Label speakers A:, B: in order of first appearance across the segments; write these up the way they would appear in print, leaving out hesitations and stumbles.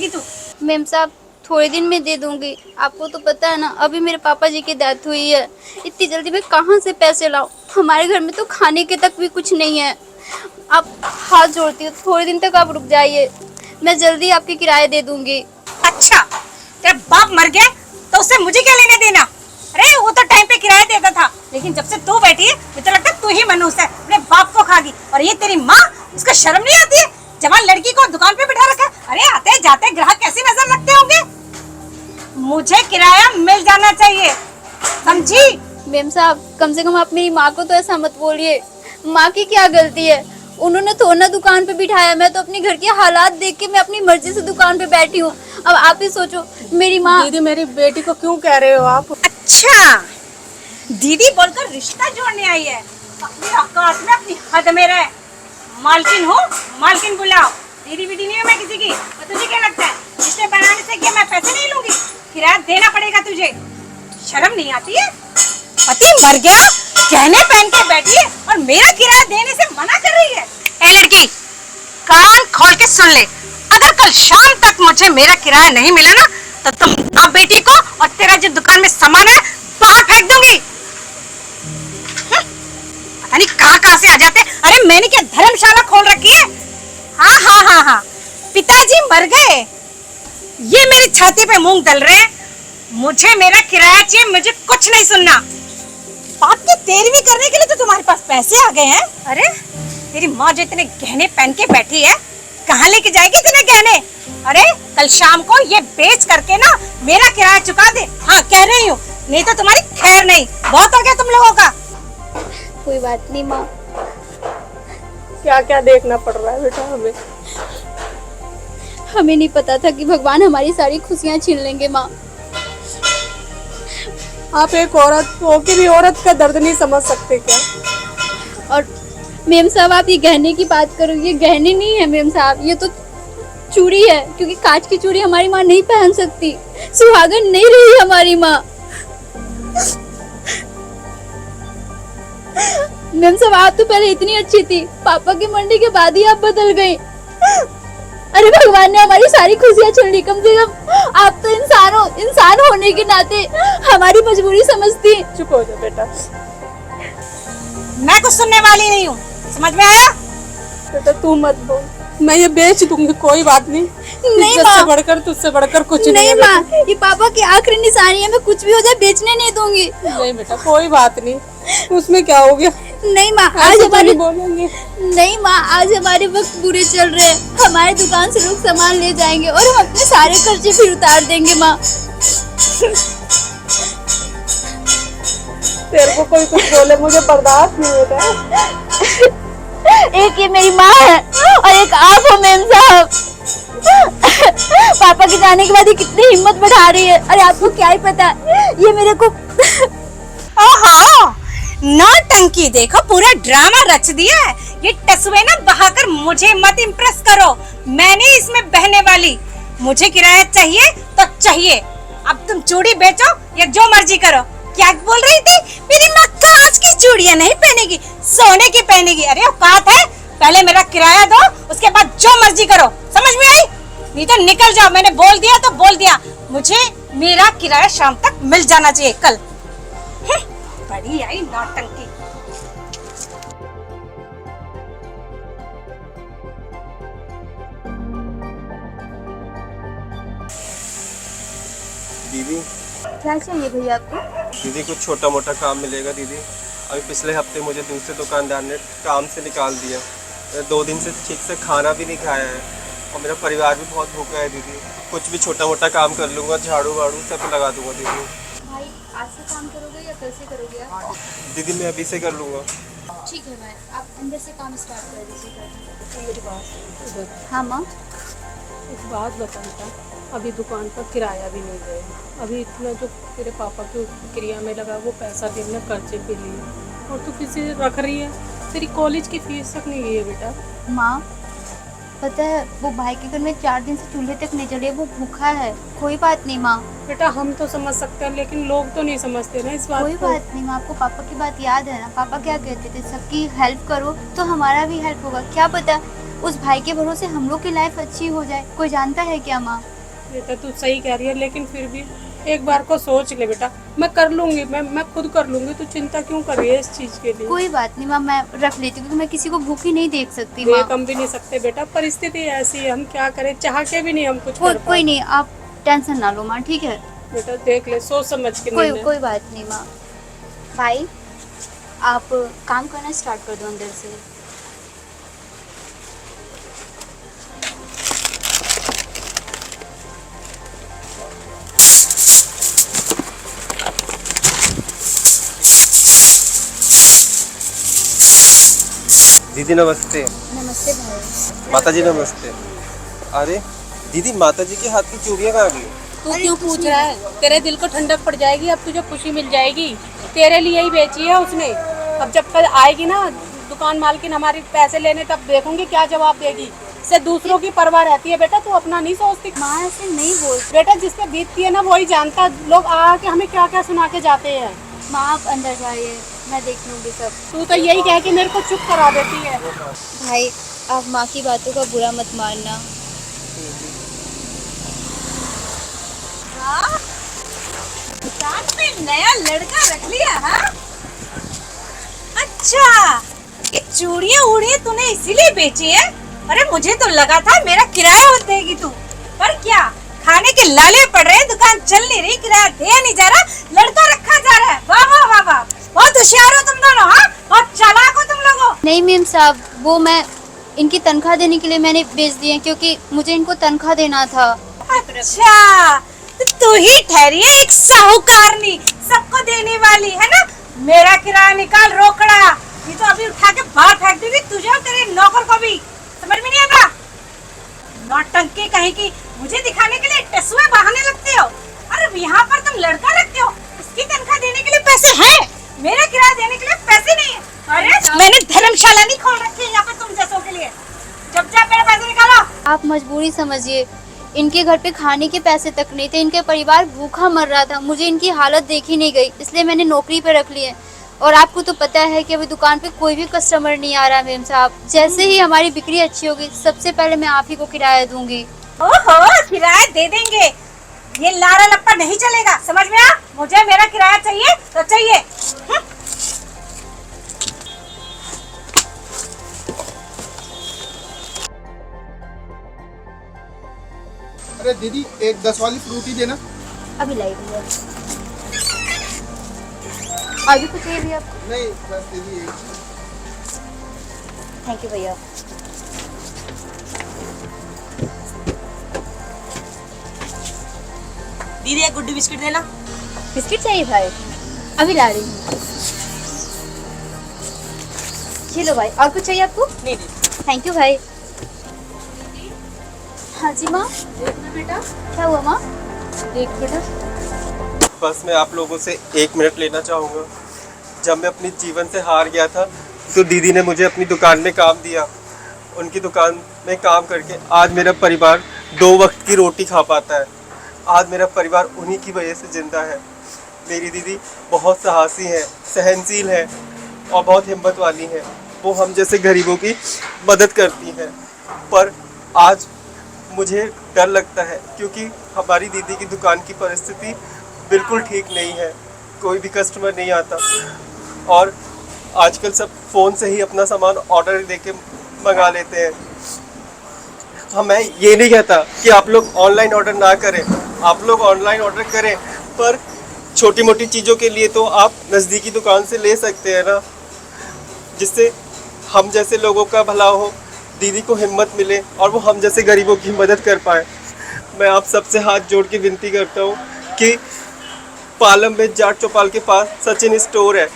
A: देगी तू?
B: मैम साहब थोड़े दिन में दे दूंगी। आपको तो पता है ना, अभी मेरे पापा जी की डेथ हुई है। इतनी जल्दी मैं कहाँ से पैसे लाऊं? हमारे घर में तो खाने के तक भी कुछ नहीं है। आप हाथ जोड़ती हूँ, थोड़े दिन तक आप रुक जाइए, मैं जल्दी आपके किराए दे दूंगी।
A: अच्छा, तेरा बाप मर गया तो उससे मुझे क्या लेना देना? अरे वो तो टाइम पे किराया देता था, लेकिन जब से तू बैठी है मुझे लगता है तू ही मनहूस है, अपने बाप को खागी। और ये तेरी माँ, उसका शर्म नहीं आती है? जवान लड़की को दुकान पे बिठा रखा है। अरे आते जाते ग्राहक कैसी नजर रखते होंगे? मुझे किराया मिल जाना चाहिए, समझी?
B: मैम साहब कम से कम आप मेरी माँ को तो ऐसा मत बोलिए। माँ की क्या गलती है? उन्होंने तो ना दुकान पे बिठाया, मैं तो अपने घर के हालात देख के मैं अपनी मर्जी से दुकान पे बैठी हूँ। अब आप ही सोचो, मेरी माँ।
C: दीदी मेरी बेटी को क्यों कह रहे हो आप?
A: अच्छा, दीदी बोलकर रिश्ता जोड़ने आई है। अपनी औकात में अपनी हद में रहे। मालकिन हो, मालकिन बुलाओ। दीदी बीदी नहीं हूँ मैं किसी की। और तुझे क्या लगता है रिश्ते बनाने से क्या मैं पैसे नहीं लूंगी? किराया देना पड़ेगा तुझे। शर्म नहीं आती है? पति मर गया, गहने पहन के बैठी है और मेरा किराया देने से मना कर रही है। ए लड़की, कान खोल के सुन ले। अगर कल शाम तक मुझे मेरा किराया नहीं मिला ना, तो तुम बाप बेटी को और तेरा जो दुकान में सामान है बाहर फेंक दूंगी। पता नहीं कहाँ से आ जाते। अरे मैंने क्या धर्मशाला खोल रखी है? हाँ हाँ हाँ हाँ, पिताजी मर गए, ये मेरी छाती पे मूंग दल रहे हैं। मुझे मेरा किराया चाहिए, मुझे कुछ नहीं सुनना। बाप की तेरहवीं करने के लिए तो तुम्हारे पास पैसे आ गए हैं। अरे तेरी माँ जो इतने गहने पहन के बैठी है, कहाँ लेके जाएगी इतने गहने? अरे कल शाम को ये बेच करके ना मेरा किराया चुका दे। हाँ कह रही हूँ, नहीं तो तुम्हारी खैर नहीं। बहुत हो गया तुम लोगों का।
B: कोई बात नहीं माँ।
C: क्या क्या देखना पड़ रहा है बेटा हमें?
B: हमें नहीं पता था कि भगवान हमारी सारी खुशियाँ छीन लेंगे माँ।
C: आप एक औरत हो के भी औरत का दर्द नहीं समझ सकते क्या?
B: और मेम साहब आप ये गहने की बात करो, ये गहने नहीं है मेम साहब, ये तो चूड़ी है। क्योंकि कांच की चूड़ी हमारी माँ नहीं पहन सकती, सुहागन नहीं रही हमारी माँ। मेम साहब आप तो पहले इतनी अच्छी थी, पापा की मंडी के बाद ही आप बदल गई। अरे भगवान ने हमारी सारी खुशियाँ छीन ली। कम से कम आप तो इंसान होने के नाते हमारी मजबूरी समझती।
C: चुप हो जा बेटा।
A: मैं कुछ सुनने वाली नहीं हूँ, समझ में आया?
C: बेटा तू मत बोल, मैं ये बेच दूंगी, कोई बात नहीं।
B: नहीं
C: तुझसे बढ़कर तुझसे बढ़कर कुछ नहीं है
B: माँ, ये पापा की आखिरी निशानी है। मैं कुछ भी हो जाए बेचने नहीं दूंगी।
C: नहीं बेटा कोई बात नहीं, उसमें क्या हो गया?
B: नहीं माँ, आज हमारे बोलेंगे। नहीं माँ, आज हमारे वक्त बुरे चल रहे हैं। हमारे दुकान से लोग सामान ले जाएंगे और हम अपने सारे खर्चे फिर उतार देंगे माँ।
C: तेरे को कोई कुछ बोले मुझे बर्दाश्त नहीं होता।
B: एक ये मेरी माँ है और एक आप हो मेम साहब। पापा के जाने के बाद ये कितनी हिम्मत बढ़ा रही है। अरे आपको क्या ही पता, ये मेरे को
A: ओहो, नौटंकी देखो, पूरा ड्रामा रच दिया है। ये टसवे ना बहाकर मुझे मत इम्प्रेस करो, मैं नहीं इसमें बहने वाली। मुझे किराया चाहिए तो चाहिए। अब तुम चूड़ी बेचो या जो मर्जी करो। क्या बोल रही थी? मेरी माँ कांच की चूड़ियां नहीं पहनेगी, सोने की पहनेगी। अरे औकात है, पहले मेरा किराया दो, उसके बाद जो मर्जी करो। समझ में आई? नहीं तो निकल जाओ। मैंने बोल दिया तो बोल दिया। मुझे मेरा किराया शाम तक मिल जाना चाहिए कल। बड़ी आई नौटंकी।
D: दीदी
B: क्या चाहिए भैया आपको?
D: दीदी कुछ छोटा मोटा काम मिलेगा दीदी? अभी पिछले हफ्ते मुझे दूसरे दुकानदार ने काम से निकाल दिया। 2 दिन से ठीक से खाना भी नहीं खाया है और मेरा परिवार भी बहुत भूखा है दीदी। कुछ भी छोटा मोटा काम कर लूँगा, झाड़ू वाड़ू सब लगा दूँगा दीदी।
B: भाई आज से काम करोगे या कल से करोगे आप?
D: दीदी मैं अभी से कर लूँगा।
B: ठीक है भाई, आप अंदर से काम स्टार्ट कर दीजिए।
C: मेरी बात
B: हाँ माँ।
C: एक बात बता बेटा, अभी दुकान पर किराया भी नहीं गया। अभी इतना जो तेरे पापा की क्रिया में लगा वो पैसा भी हमने कर्जे पे लिए और तू किसी रख रही है। तेरी कॉलेज की फीस तक नहीं गई है बेटा।
B: माँ पता है, वो भाई के घर में 4 दिन से चूल्हे तक नहीं जले, वो भूखा है। कोई बात नहीं माँ।
C: बेटा हम तो समझ सकते हैं लेकिन लोग तो नहीं समझते ना इस बात
B: कोई
C: को।
B: बात नहीं माँ, आपको पापा की बात याद है ना? पापा क्या कहते थे, सबकी हेल्प करो तो हमारा भी हेल्प होगा। क्या पता उस भाई के भरोसे हम लोग की लाइफ अच्छी हो जाए, कोई जानता है क्या माँ?
C: बेटा तू सही कह रही है, लेकिन फिर भी एक बार को सोच ले बेटा। मैं कर लूंगी, मैं खुद कर लूंगी, तू चिंता क्यों कर रही है इस चीज के लिए?
B: कोई बात नहीं माँ, मैं रख लेती हूँ क्योंकि मैं किसी को भूखी नहीं देख सकती माँ।
C: देख हम भी नहीं सकते बेटा, परिस्थिति ऐसी है, हम क्या करें, चाह के भी नहीं हम कुछ कर
B: कोई नहीं, आप टेंशन ना लो माँ, ठीक है?
C: बेटा देख ले, सोच समझ के निर्णय।
B: कोई बात नहीं माँ। भाई आप काम करना स्टार्ट कर दो अंदर से।
D: दीदी नमस्ते।
B: नमस्ते भाई।
D: माता जी नमस्ते। अरे दीदी, माता जी के हाथ की चूड़ियाँ कहाँ गई?
C: तू क्यों पूछ रहा है? तेरे दिल को ठंडक पड़ जाएगी, अब तुझे खुशी मिल जाएगी। तेरे लिए ही बेची है उसने। अब जब कल आएगी ना दुकान मालकिन हमारी पैसे लेने, तब देखूंगी क्या जवाब देगी। से दूसरों की परवाह रहती है बेटा, तू अपना नहीं सोचती।
B: माँ ऐसे नहीं बोल।
C: बेटा जिस पे बीतती है ना वही जानता, लोग आके हमें क्या क्या सुना के जाते हैं।
B: माँ आप अंदर जाइए, मैं देख लूँगी सब।
C: तू तो यही कह के मेरे को चुप करा देती है।
B: भाई आप माँ की बातों का बुरा मत मानना।
A: साथ में नया लड़का रख लिया हाँ? अच्छा, ये चूड़ियाँ उड़ियाँ तूने इसीलिए बेची है? अरे मुझे तो लगा था मेरा किराया और देगी तू, पर क्या खाने के लाले पड़ रहे, दुकान चल नहीं रही, किराया दिया नहीं जा रहा, लड़का रखा जा रहा है। वाह वाह वाह वाह, बहुत होशियार हो तुम दोनों, हाँ बहुत चालाक हो तुम लोगों।
B: नहीं मेम साहब, वो मैं इनकी तनख्वाह देने के लिए मैंने बेच दिए क्योंकि मुझे इनको तनख्वाह देना था।
A: अच्छा, तो तू ही ठहरी है एक साहूकारनी, सबको देने वाली है ना? मेरा किराया निकाल रोकड़ा, ये तो अभी उठा के बाहर फेंक दूंगी तुझे और तेरे नौकर को भी। समझ में नहीं आता? नौटंकी कहीं की, मुझे दिखाने के लिए टसुए बहाने लगते हो। अरे यहाँ पर तुम लड़का रखते हो, इसकी तनख्वाह देने के लिए पैसे हैं, मेरा किराया देने के लिए पैसे नहीं है। अरे मैंने धर्मशाला नहीं खोल रखी है यहाँ पे तुम जैसों के लिए। जब जा मेरे पैसे निकालो।
B: आप मजबूरी समझिए, इनके घर पे खाने के पैसे तक नहीं थे, इनके परिवार भूखा मर रहा था, मुझे इनकी हालत देखी नहीं गई, इसलिए मैंने नौकरी पे रख ली है। और आपको तो पता है कि अभी दुकान पे कोई भी कस्टमर नहीं आ रहा मेम साहब। जैसे ही हमारी बिक्री अच्छी होगी सबसे पहले मैं आप ही को किराया दूंगी।
A: ओहो, किराया दे देंगे, ये लारा लप्पा नहीं चलेगा, समझ में आ? मुझे मेरा किराया चाहिए तो चाहिए।
E: अरे दीदी, एक 10 वाली फ्रूटी देना।
B: अभी लाई भैया। आगे कुछ चाहिए भैया आपको?
E: नहीं बस दीदी एक।
B: थैंक यू भैया।
A: दीदी एक गुड्डू बिस्किट देना।
B: बिस्किट चाहिए भाई? अभी ला रही हूँ। ये लो भाई, और कुछ चाहिए आपको?
A: नहीं
B: थैंक यू भाई। हाँ जी माँ।
C: देखना बेटा,
B: क्या हुआ माँ?
C: देख बेटा।
D: बस मैं आप लोगों से 1 मिनट लेना चाहूँगा। जब मैं अपने जीवन से हार गया था तो दीदी ने मुझे अपनी दुकान में काम दिया। उनकी दुकान में काम करके आज मेरा परिवार 2 वक्त की रोटी खा पाता है। आज मेरा परिवार उन्हीं की वजह से जिंदा है। मेरी दीदी बहुत साहसी है, सहनशील है और बहुत हिम्मत वाली है। वो हम जैसे गरीबों की मदद करती हैं। पर आज मुझे डर लगता है क्योंकि हमारी दीदी की दुकान की परिस्थिति बिल्कुल ठीक नहीं है, कोई भी कस्टमर नहीं आता और आजकल सब फ़ोन से ही अपना सामान ऑर्डर देके मंगा लेते हैं। हाँ, मैं ये नहीं कहता कि आप लोग ऑनलाइन ऑर्डर ना करें, आप लोग ऑनलाइन ऑर्डर करें, पर छोटी मोटी चीज़ों के लिए तो आप नज़दीकी दुकान से ले सकते हैं ना, जिससे हम जैसे लोगों का भला हो, दीदी को हिम्मत मिले और वो हम जैसे गरीबों की मदद कर पाए। मैं आप सबसे हाथ जोड़ के विनती करता हूँ कि पालम में जाट चौपाल के पास सचिन स्टोर है,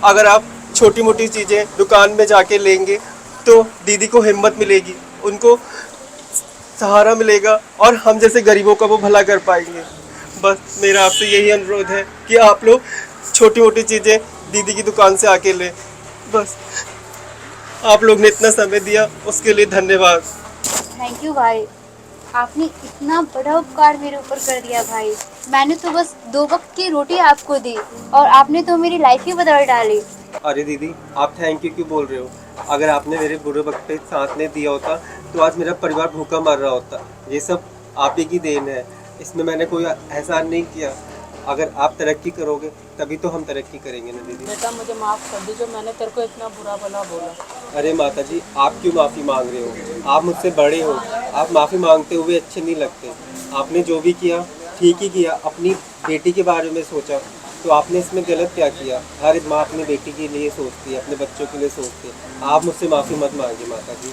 D: अगर आप छोटी मोटी चीज़ें दुकान में जाके लेंगे तो दीदी को हिम्मत मिलेगी, उनको सहारा मिलेगा और हम जैसे गरीबों का वो भला कर पाएंगे। बस मेरा आपसे यही अनुरोध है कि आप लोग छोटी मोटी चीज़ें दीदी की दुकान से आके लें। बस आप लोग ने इतना समय दिया उसके लिए धन्यवाद।
B: थैंक यू भाई, आपने इतना बड़ा उपकार मेरे ऊपर कर दिया भाई। मैंने तो बस 2 वक्त की रोटी आपको दी और आपने तो मेरी लाइफ ही बदल डाली।
D: अरे दीदी, आप थैंक यू क्यों बोल रहे हो? अगर आपने मेरे बुरे वक्त पे साथ नहीं दिया होता तो आज मेरा परिवार भूखा मर रहा होता। ये सब आप ही की देन है। इसमें मैंने कोई एहसान नहीं किया। अगर आप तरक्की करोगे तभी तो हम तरक्की करेंगे ना दीदी।
C: बेटा मुझे माफ़ कर दीजिए, मैंने तेरे को इतना बुरा भला बोला।
D: अरे माता जी, आप क्यों माफ़ी मांग रहे हो? आप मुझसे बड़े हो, आप माफ़ी मांगते हुए अच्छे नहीं लगते। आपने जो भी किया ठीक ही किया। अपनी बेटी के बारे में सोचा तो आपने इसमें गलत क्या किया? हर माँ अपनी बेटी के लिए सोचती है, अपने बच्चों के लिए सोचती है। आप मुझसे माफ़ी मत मांगिए माता जी।